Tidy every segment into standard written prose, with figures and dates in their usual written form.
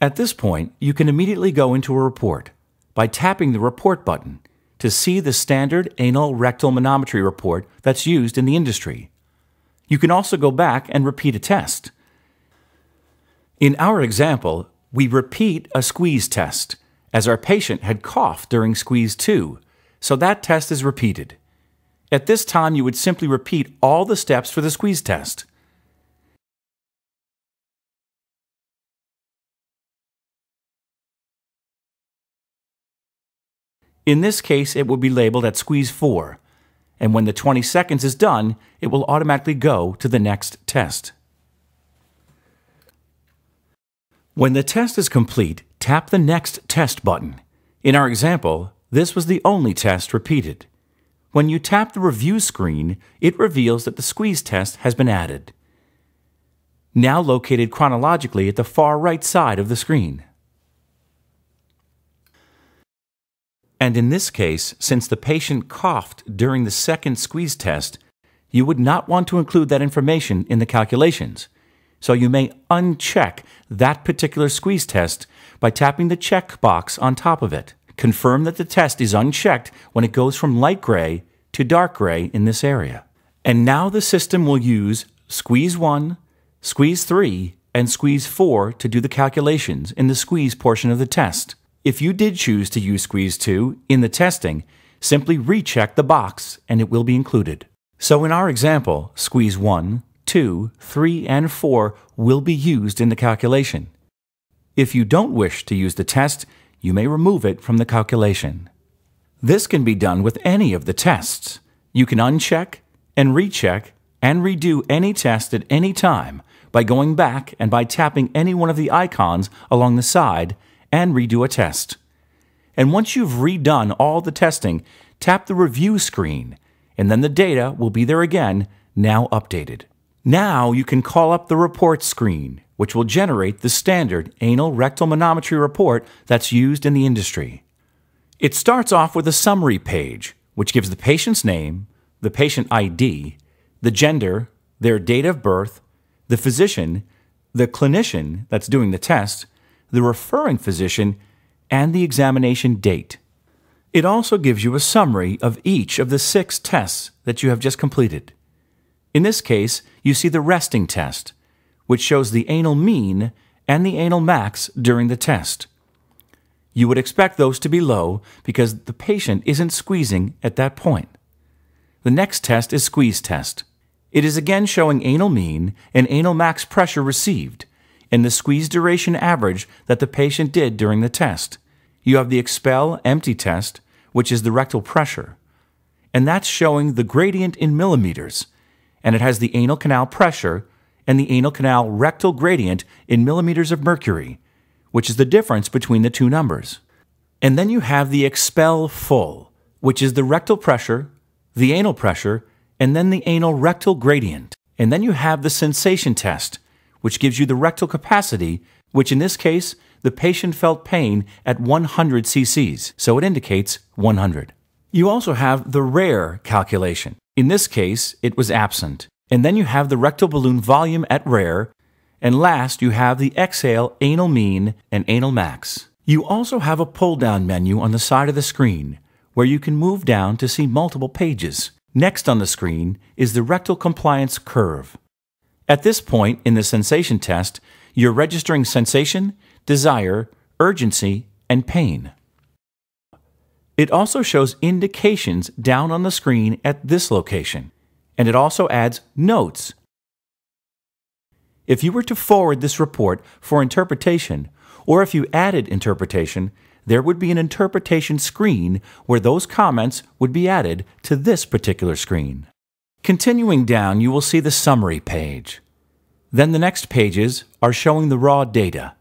At this point, you can immediately go into a report by tapping the Report button to see the standard anal rectal manometry report that's used in the industry. You can also go back and repeat a test. In our example, we repeat a squeeze test, as our patient had coughed during squeeze 2, so that test is repeated. At this time, you would simply repeat all the steps for the squeeze test. In this case, it will be labeled at squeeze 4, and when the 20 seconds is done, it will automatically go to the next test. When the test is complete, tap the Next Test button. In our example, this was the only test repeated. When you tap the Review screen, it reveals that the squeeze test has been added, now located chronologically at the far right side of the screen. And in this case, since the patient coughed during the second squeeze test, you would not want to include that information in the calculations. So you may uncheck that particular squeeze test by tapping the check box on top of it. Confirm that the test is unchecked when it goes from light gray to dark gray in this area. And now the system will use squeeze 1, squeeze 3, and squeeze 4 to do the calculations in the squeeze portion of the test. If you did choose to use squeeze 2 in the testing, simply recheck the box and it will be included. So in our example, squeeze 1, 2, 3, and 4 will be used in the calculation. If you don't wish to use the test, you may remove it from the calculation. This can be done with any of the tests. You can uncheck and recheck and redo any test at any time by going back and by tapping any one of the icons along the side and redo a test. And once you've redone all the testing, tap the Review screen, and then the data will be there again, now updated. Now you can call up the Report screen, which will generate the standard anal rectal manometry report that's used in the industry. It starts off with a summary page, which gives the patient's name, the patient ID, the gender, their date of birth, the physician, the clinician that's doing the test, the referring physician, and the examination date. It also gives you a summary of each of the 6 tests that you have just completed. In this case, you see the resting test, which shows the anal mean and the anal max during the test. You would expect those to be low because the patient isn't squeezing at that point. The next test is squeeze test. It is again showing anal mean and anal max pressure received, and the squeeze duration average that the patient did during the test. You have the expel empty test, which is the rectal pressure, and that's showing the gradient in millimeters, and it has the anal canal pressure and the anal canal rectal gradient in millimeters of mercury, which is the difference between the two numbers. And then you have the expel full, which is the rectal pressure, the anal pressure, and then the anal rectal gradient. And then you have the sensation test, which gives you the rectal capacity, which in this case, the patient felt pain at 100 cc's, so it indicates 100. You also have the rare calculation. In this case, it was absent. And then you have the rectal balloon volume at rare, and last you have the exhale anal mean and anal max. You also have a pull-down menu on the side of the screen, where you can move down to see multiple pages. Next on the screen is the rectal compliance curve. At this point in the sensation test, you're registering sensation, desire, urgency, and pain. It also shows indications down on the screen at this location, and it also adds notes. If you were to forward this report for interpretation, or if you added interpretation, there would be an interpretation screen where those comments would be added to this particular screen. Continuing down, you will see the summary page. Then the next pages are showing the raw data.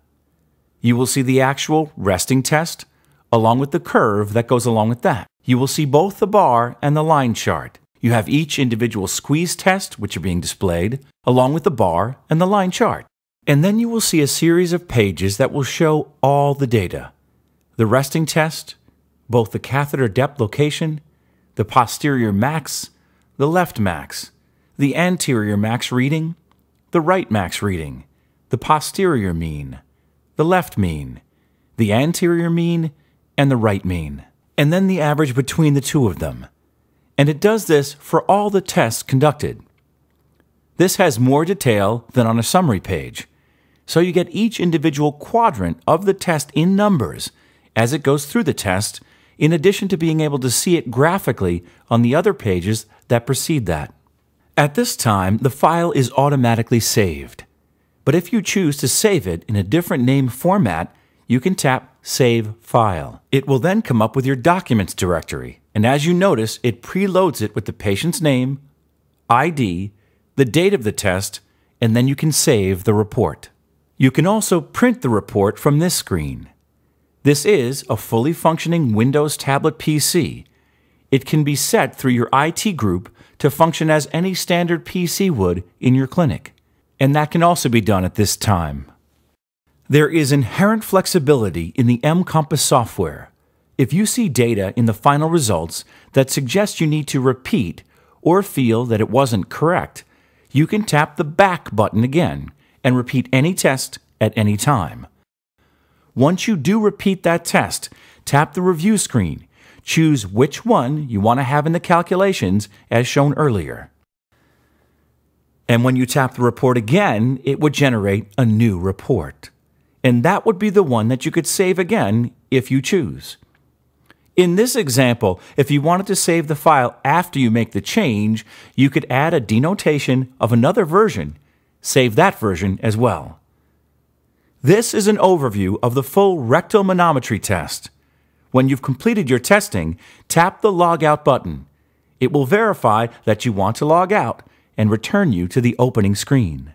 You will see the actual resting test, along with the curve that goes along with that. You will see both the bar and the line chart. You have each individual squeeze test, which are being displayed, along with the bar and the line chart. And then you will see a series of pages that will show all the data. The resting test, both the catheter depth location, the posterior max, the left max, the anterior max reading, the right max reading, the posterior mean, the left mean, the anterior mean, and the right mean, and then the average between the two of them. And it does this for all the tests conducted. This has more detail than on a summary page, so you get each individual quadrant of the test in numbers as it goes through the test, in addition to being able to see it graphically on the other pages that precede that. At this time, the file is automatically saved. But if you choose to save it in a different name format, you can tap Save File. It will then come up with your Documents directory, and as you notice, it preloads it with the patient's name, ID, the date of the test, and then you can save the report. You can also print the report from this screen. This is a fully functioning Windows tablet PC. It can be set through your IT group to function as any standard PC would in your clinic, and that can also be done at this time. There is inherent flexibility in the mcompass software. If you see data in the final results that suggest you need to repeat or feel that it wasn't correct, you can tap the back button again and repeat any test at any time. Once you do repeat that test, tap the review screen. Choose which one you want to have in the calculations as shown earlier. And when you tap the report again, it would generate a new report. And that would be the one that you could save again if you choose. In this example, if you wanted to save the file after you make the change, you could add a denotation of another version. Save that version as well. This is an overview of the full rectal manometry test. When you've completed your testing, tap the Log Out button. It will verify that you want to log out and return you to the opening screen.